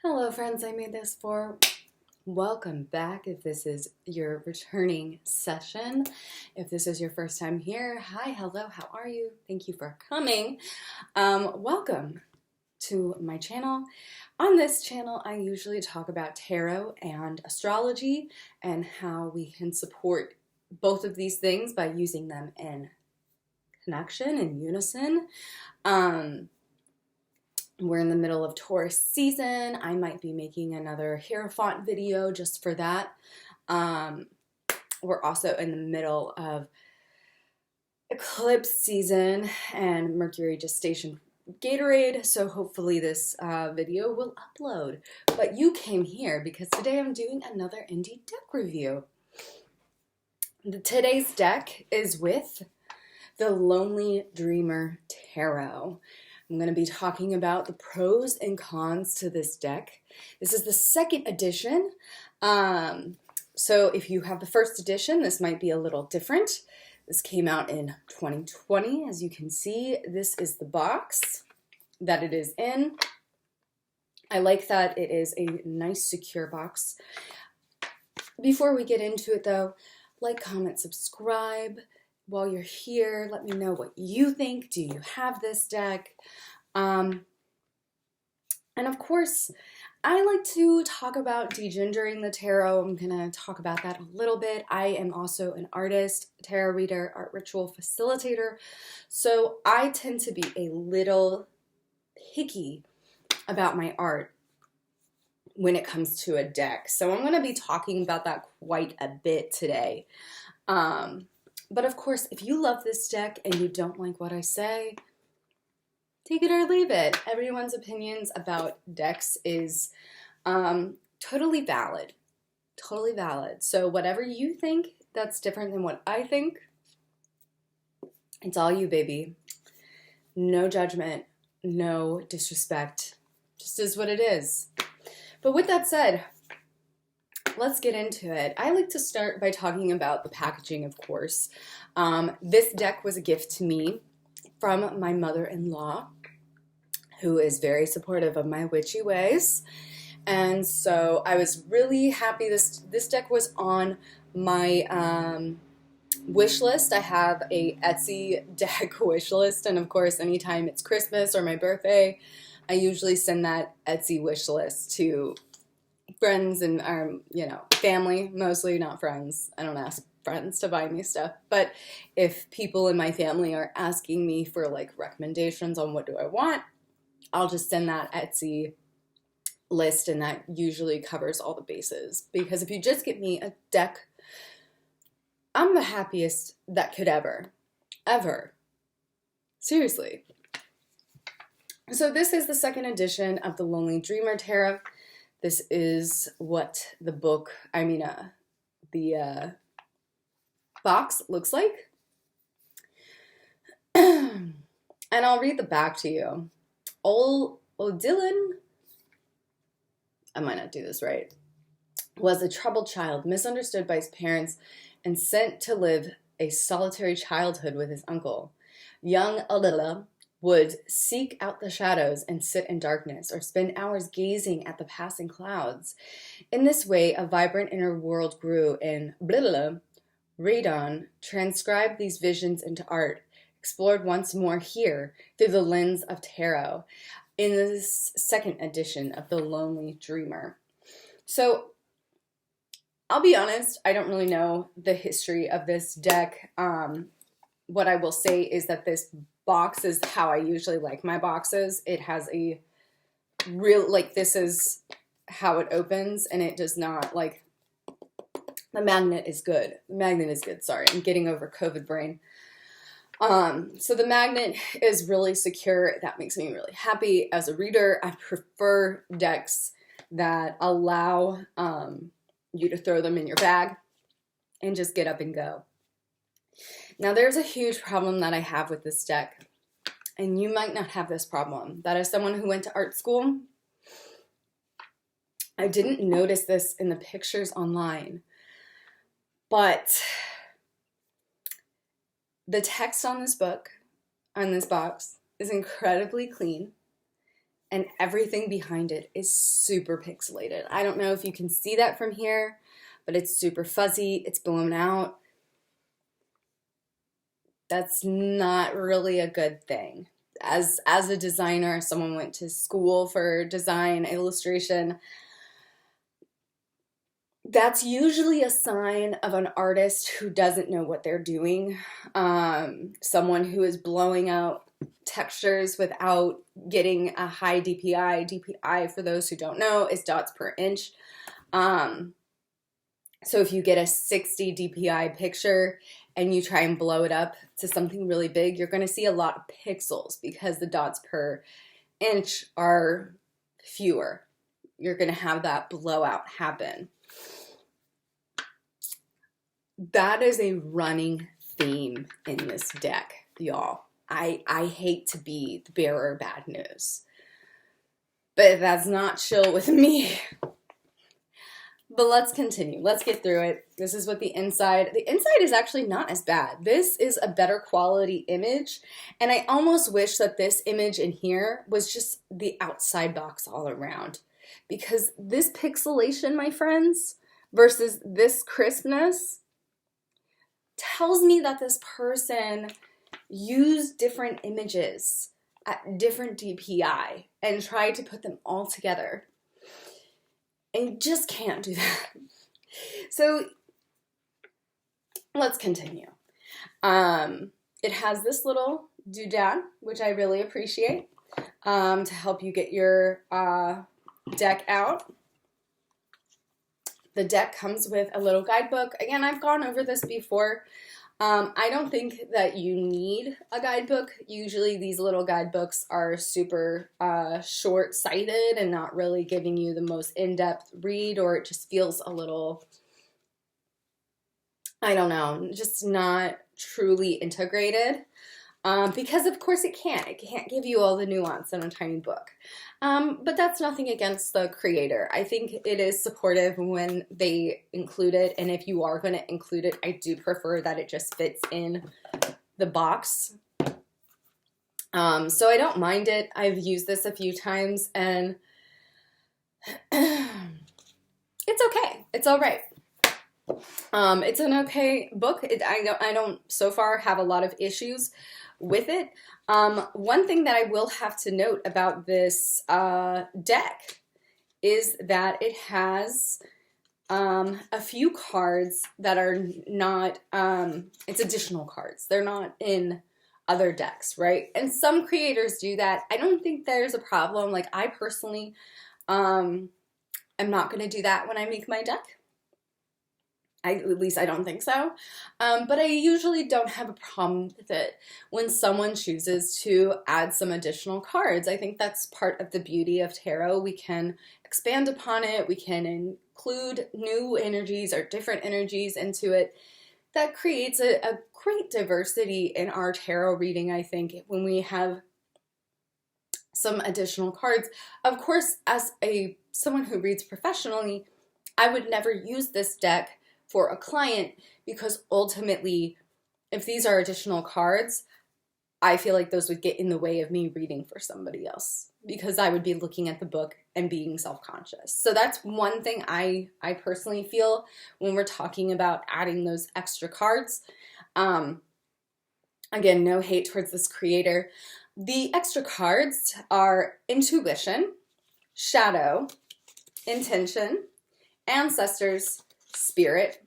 Hello friends, I made this for welcome back. If this is your returning session, if this is your first time here, hi, hello, how are you? Thank you for coming. Welcome to my channel. On this channel, I usually talk about tarot and astrology and how we can support both of these things by using them in connection and unison. We're in the middle of Taurus season. I might be making another Hierophant video just for that. We're also in the middle of eclipse season and Mercury gestation Gatorade, so hopefully this video will upload. But you came here because today I'm doing another indie deck review. Today's deck is with the Lonely Dreamer Tarot. I'm going to be talking about the pros and cons to this deck. This is the second edition. So if you have the first edition, this might be a little different. This came out in 2020. As you can see, this is the box that it is in. I like that it is a nice, secure box. Before we get into it though, like, comment, subscribe. While you're here, let me know what you think. Do you have this deck? And of course, I like to talk about degingering the tarot. I'm going to talk about that a little bit. I am also an artist, tarot reader, art ritual facilitator. So I tend to be a little picky about my art when it comes to a deck. So I'm going to be talking about that quite a bit today. But of course, if you love this deck and you don't like what I say, take it or leave it. Everyone's opinions about decks is totally valid. Totally valid. So whatever you think that's different than what I think, it's all you, baby. No judgment, no disrespect. Just is what it is. But with that said, let's get into it. I like to start by talking about the packaging, of course. This deck was a gift to me from my mother-in-law, who is very supportive of my witchy ways. And so I was really happy this deck was on my wish list. I have a Etsy deck wish list, and of course, anytime it's Christmas or my birthday, I usually send that Etsy wish list to friends and family, mostly, not friends. I don't ask friends to buy me stuff, but if people in my family are asking me for like recommendations on what do I want, I'll just send that Etsy list, and that usually covers all the bases. Because if you just get me a deck, I'm the happiest that could ever. Seriously. So this is the second edition of the Lonely Dreamer Tarot. This is what the book, the box looks like. And I'll read the back to you. Odilon, I might not do this right, was a troubled child, misunderstood by his parents, and sent to live a solitary childhood with his uncle. Young Odila would seek out the shadows and sit in darkness, or spend hours gazing at the passing clouds. In this way, a vibrant inner world grew, and Radon transcribed these visions into art, explored once more here through the lens of tarot in this second edition of The Lonely Dreamer. So I'll be honest, I don't really know the history of this deck. What I will say is that this box is how I usually like my boxes. It has a real, this is how it opens, and it does not, the magnet is good. The magnet is good, sorry, I'm getting over COVID brain. So the magnet is really secure. That makes me really happy. As a reader, I prefer decks that allow you to throw them in your bag and just get up and go. Now, there's a huge problem that I have with this deck, and you might not have this problem. That is someone who went to art school. I didn't notice this in the pictures online, but the text on this box is incredibly clean. and everything behind it is super pixelated. I don't know if you can see that from here, but it's super fuzzy, it's blown out. That's not really a good thing. As a designer, someone went to school for design, illustration, that's usually a sign of an artist who doesn't know what they're doing. Someone who is blowing out textures without getting a high DPI. DPI, for those who don't know, is dots per inch. So if you get a 60 DPI picture and you try and blow it up to something really big, you're going to see a lot of pixels because the dots per inch are fewer. You're going to have that blowout happen. That is a running theme in this deck, y'all. I hate to be the bearer of bad news, but that's not chill with me. But let's continue. Let's get through it. This is what the inside is actually not as bad. This is a better quality image, and I almost wish that this image in here was just the outside box all around, because this pixelation, my friends, versus this crispness tells me that this person used different images at different DPI and tried to put them all together. And you just can't do that. So let's continue. It has this little doodad, which I really appreciate, to help you get your deck out. The deck comes with a little guidebook. Again, I've gone over this before. I don't think that you need a guidebook. Usually these little guidebooks are super short-sighted and not really giving you the most in-depth read, or it just feels a little, I don't know, just not truly integrated. Because of course it can't give you all the nuance in a tiny book. But that's nothing against the creator. I think it is supportive when they include it, and if you are going to include it, I do prefer that it just fits in the box. So I don't mind it. I've used this a few times, and it's okay. It's all right. It's an okay book. I don't so far have a lot of issues with it. One thing that I will have to note about this deck is that it has a few cards that are not, it's additional cards. They're not in other decks, right? And some creators do that. I don't think there's a problem. Like, I personally am not going to do that when I make my deck. At least I don't think so. But I usually don't have a problem with it when someone chooses to add some additional cards. I think that's part of the beauty of tarot. We can expand upon it. We can include new energies or different energies into it. That creates a great diversity in our tarot reading, I think, when we have some additional cards. Of course, as someone who reads professionally, I would never use this deck for a client, because ultimately, if these are additional cards, I feel like those would get in the way of me reading for somebody else, because I would be looking at the book and being self-conscious. So that's one thing I personally feel when we're talking about adding those extra cards. Again, no hate towards this creator. The extra cards are intuition, shadow, intention, ancestors, spirit,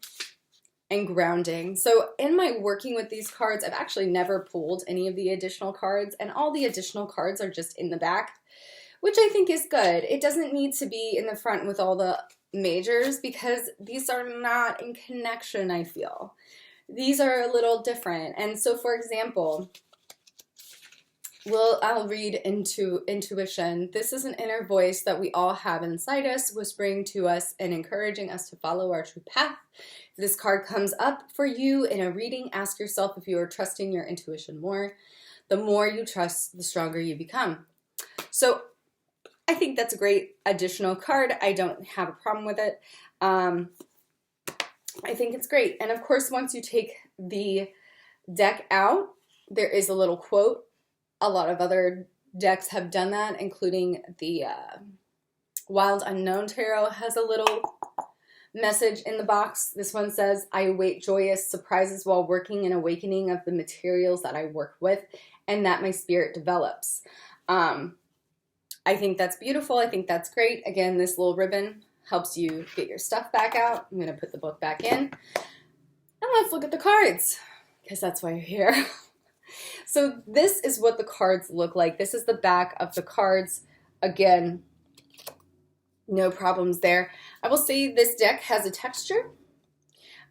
and grounding. So in my working with these cards, I've actually never pulled any of the additional cards, and all the additional cards are just in the back, which I think is good. It doesn't need to be in the front with all the majors, because these are not in connection, I feel. These are a little different. And so, for example, I'll read into intuition. This is an inner voice that we all have inside us, whispering to us and encouraging us to follow our true path. If this card comes up for you in a reading, ask yourself if you are trusting your intuition more. The more you trust, the stronger you become. So I think that's a great additional card. I don't have a problem with it. I think it's great. And of course, once you take the deck out, there is a little quote. A lot of other decks have done that, including the Wild Unknown Tarot has a little message in the box. This one says, I await joyous surprises while working and awakening of the materials that I work with and that my spirit develops. I think that's beautiful. I think that's great. Again, this little ribbon helps you get your stuff back out. I'm going to put the book back in. And let's look at the cards, because that's why you're here. So this is what the cards look like. This is the back of the cards. Again, no problems there. I will say this deck has a texture.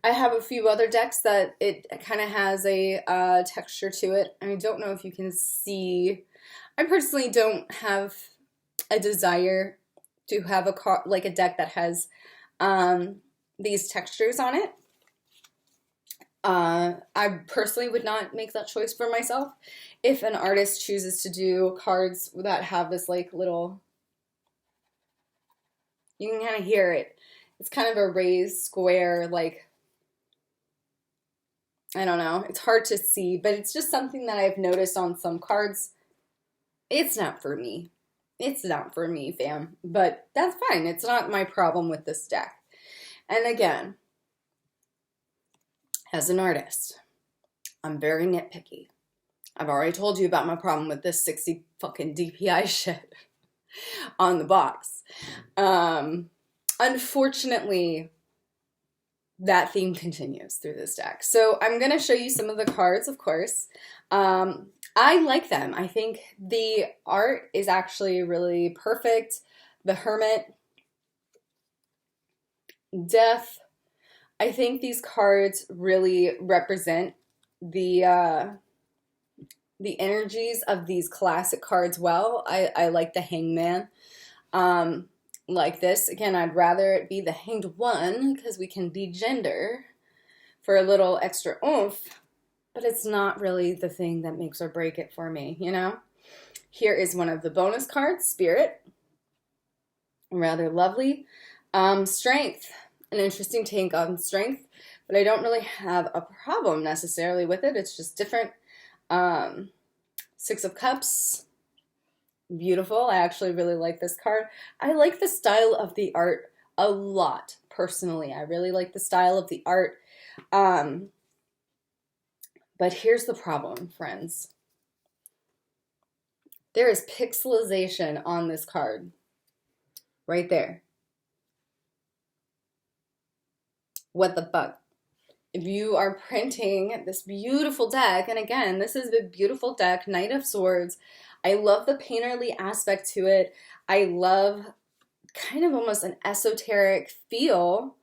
I have a few other decks that it kind of has a texture to it. I don't know if you can see. I personally don't have a desire to have a deck that has these textures on it. I personally would not make that choice for myself. If an artist chooses to do cards that have this like little, you can kind of hear it. It's kind of a raised square, like, I don't know. It's hard to see, but it's just something that I've noticed on some cards. It's not for me. It's not for me, fam. But that's fine. It's not my problem with this deck. And again, as an artist, I'm very nitpicky. I've already told you about my problem with this 60 fucking DPI shit on the box. Unfortunately, that theme continues through this deck. So I'm going to show you some of the cards, of course. I like them. I think the art is actually really perfect. The Hermit, Death. I think these cards really represent the energies of these classic cards well. I like the Hangman. Like this. Again, I'd rather it be the Hanged One because we can degender for a little extra oomph. But it's not really the thing that makes or break it for me, you know? Here is one of the bonus cards, Spirit. Rather lovely. Strength. An interesting take on strength, but I don't really have a problem necessarily with it. It's just different. Six of Cups. Beautiful. I actually really like this card. I like the style of the art a lot, personally. I really like the style of the art. But here's the problem, friends. There is pixelization on this card. Right there. What the fuck? If you are printing this beautiful deck, and again, this is a beautiful deck, Knight of Swords. I love the painterly aspect to it. I love kind of almost an esoteric feel.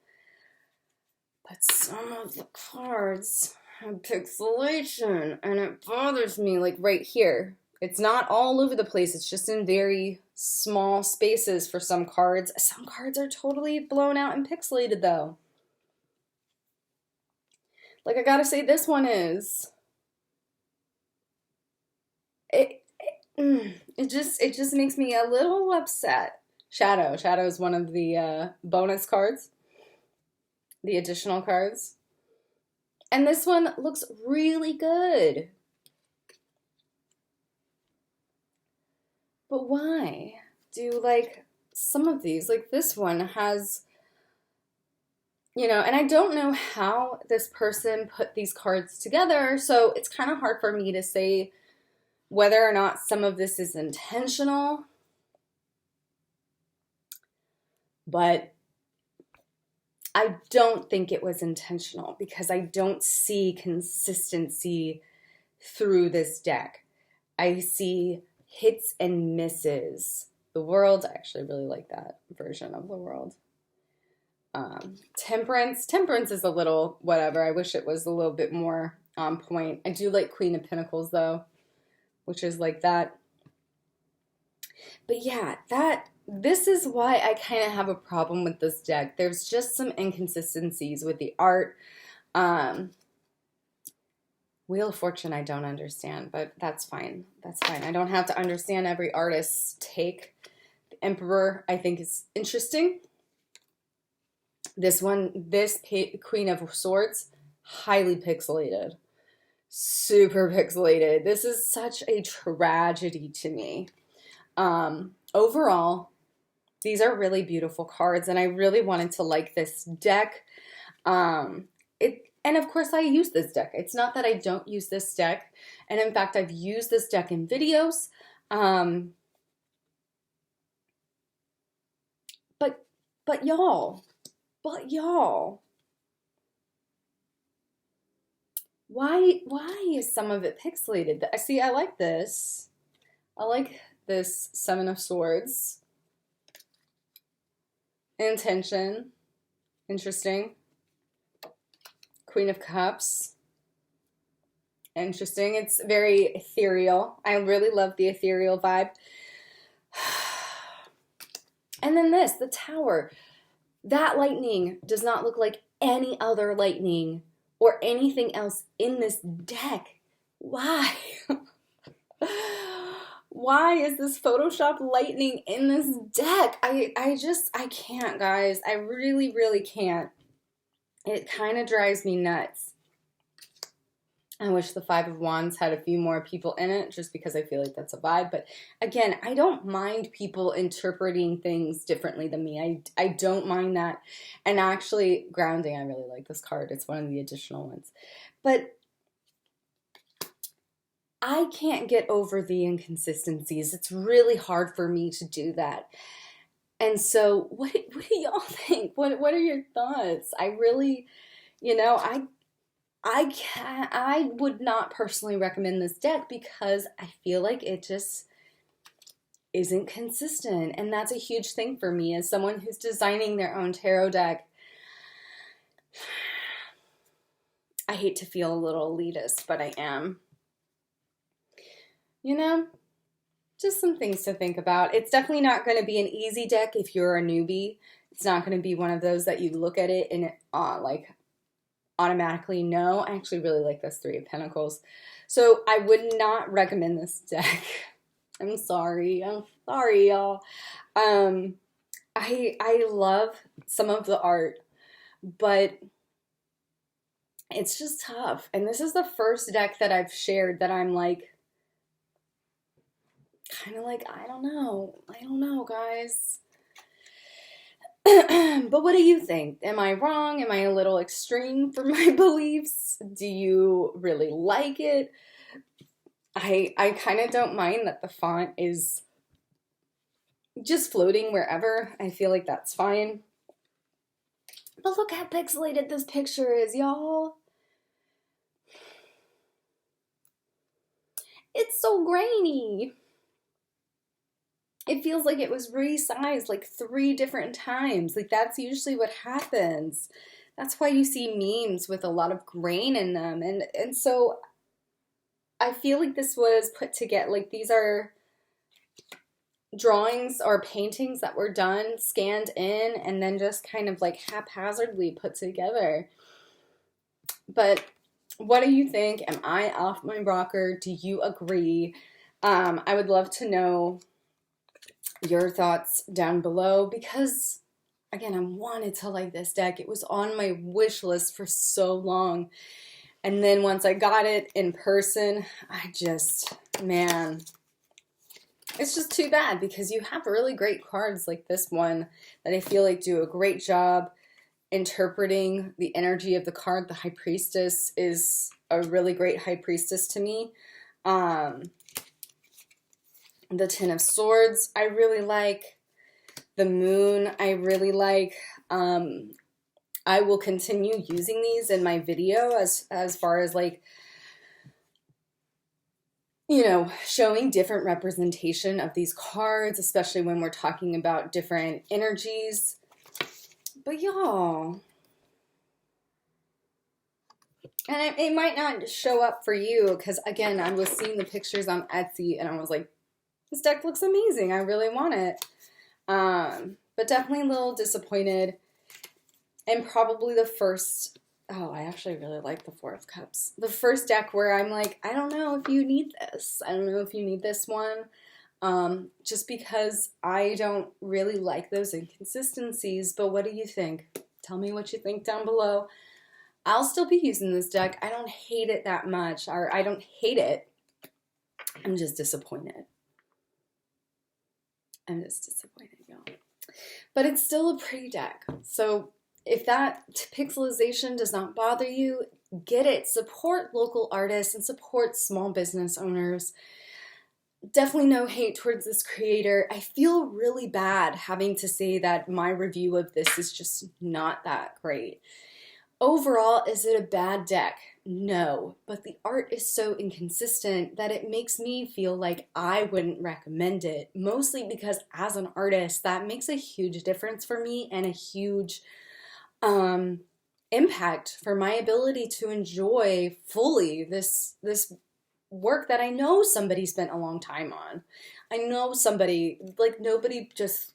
But some of the cards have pixelation, and it bothers me, like right here. It's not all over the place. It's just in very small spaces for some cards. Some cards are totally blown out and pixelated, though. Like, I gotta say, this one is. It just makes me a little upset. Shadow. Shadow is one of the bonus cards. The additional cards. And this one looks really good. But why do, like, some of these, like this one has, you know, and I don't know how this person put these cards together, so it's kind of hard for me to say whether or not some of this is intentional. But I don't think it was intentional because I don't see consistency through this deck. I see hits and misses. The World, I actually really like that version of the World. Temperance. Temperance is a little whatever. I wish it was a little bit more on point. I do like Queen of Pentacles though, which is like that. But yeah, this is why I kind of have a problem with this deck. There's just some inconsistencies with the art. Wheel of Fortune I don't understand, but that's fine. That's fine. I don't have to understand every artist's take. The Emperor I think is interesting. This one, this Queen of Swords, highly pixelated. super pixelated. This is such a tragedy to me. Overall, these are really beautiful cards, and I really wanted to like this deck. And of course I use this deck. It's not that I don't use this deck. And in fact, I've used this deck in videos. But y'all, why is some of it pixelated? See, I like this. I like this Seven of Swords. Intention. Interesting. Queen of Cups. Interesting. It's very ethereal. I really love the ethereal vibe. And then this, the Tower. That lightning does not look like any other lightning or anything else in this deck. Why? Why is this Photoshop lightning in this deck? I can't, guys. I really, really can't. It kind of drives me nuts. I wish the Five of Wands had a few more people in it, just because I feel like that's a vibe. But again, I don't mind people interpreting things differently than me. I don't mind that. And actually, grounding, I really like this card. It's one of the additional ones. But I can't get over the inconsistencies. It's really hard for me to do that. And so what do y'all think? What are your thoughts? I really, I would not personally recommend this deck because I feel like it just isn't consistent. And that's a huge thing for me as someone who's designing their own tarot deck. I hate to feel a little elitist, but I am. Just some things to think about. It's definitely not going to be an easy deck if you're a newbie. It's not going to be one of those that you look at it and automatically know. I actually really like this Three of Pentacles. So I would not recommend this deck. I'm sorry, y'all. I love some of the art, but it's just tough. And this is the first deck that I've shared that I'm like, kind of like, I don't know, guys. But what do you think? Am I wrong? Am I a little extreme for my beliefs? Do you really like it? I kind of don't mind that the font is just floating wherever. I feel like that's fine. But look how pixelated this picture is, y'all. It's so grainy. It feels like it was resized like 3 different times. Like that's usually what happens. That's why you see memes with a lot of grain in them. And so I feel like this was put together, like these are drawings or paintings that were done, scanned in, and then just kind of like haphazardly put together. But what do you think? Am I off my rocker? Do you agree? I would love to know your thoughts down below because, again, I wanted to like this deck. It was on my wish list for so long. And then once I got it in person, man, it's just too bad because you have really great cards like this one that I feel like do a great job interpreting the energy of the card. The High Priestess is a really great High Priestess to me. The Ten of Swords, I really like. The Moon, I really like. I will continue using these in my video as far as like, showing different representation of these cards, especially when we're talking about different energies. But y'all, and it might not show up for you because, again, I was seeing the pictures on Etsy and I was like, this deck looks amazing. I really want it. But definitely a little disappointed. And probably the first, I actually really like the Four of Cups. The first deck where I'm like, I don't know if you need this. I don't know if you need this one. Just because I don't really like those inconsistencies. But what do you think? Tell me what you think down below. I'll still be using this deck. I don't hate it that much, or I don't hate it. I'm just disappointed. I'm just disappointed, y'all. But it's still a pretty deck. So if that pixelization does not bother you, get it. Support local artists and support small business owners. Definitely no hate towards this creator. I feel really bad having to say that my review of this is just not that great. Overall, is it a bad deck? No, but the art is so inconsistent that it makes me feel like I wouldn't recommend it, mostly because as an artist, that makes a huge difference for me and a huge impact for my ability to enjoy fully this work that I know somebody spent a long time on. I know somebody, like nobody just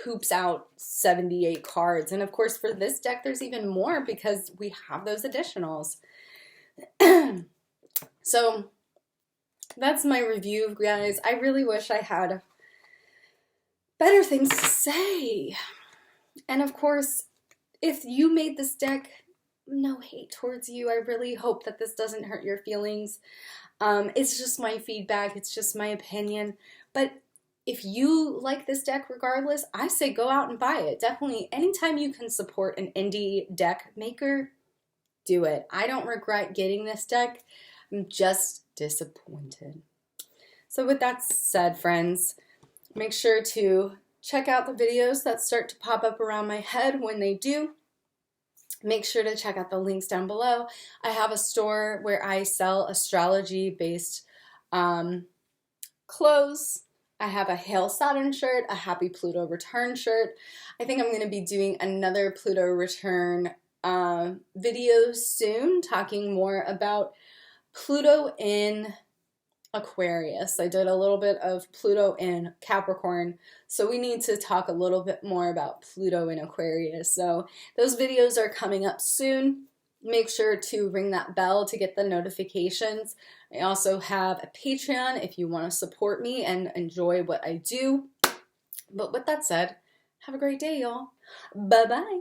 poops out 78 cards. And of course for this deck there's even more because we have those additionals. So that's my review, guys. I really wish I had better things to say. And of course, if you made this deck, no hate towards you. I really hope that this doesn't hurt your feelings. It's just my feedback. It's just my opinion. But if you like this deck regardless, I say go out and buy it. Definitely, anytime you can support an indie deck maker, do it. I don't regret getting this deck. I'm just disappointed. So with that said, friends, make sure to check out the videos that start to pop up around my head when they do. Make sure to check out the links down below. I have a store where I sell astrology-based clothes. I have a Hail Saturn shirt, a Happy Pluto Return shirt. I think I'm going to be doing another Pluto Return video soon, talking more about Pluto in Aquarius. I did a little bit of Pluto in Capricorn, so we need to talk a little bit more about Pluto in Aquarius. So those videos are coming up soon. Make sure to ring that bell to get the notifications. I also have a Patreon if you want to support me and enjoy what I do. But with that said, have a great day, y'all. Bye-bye.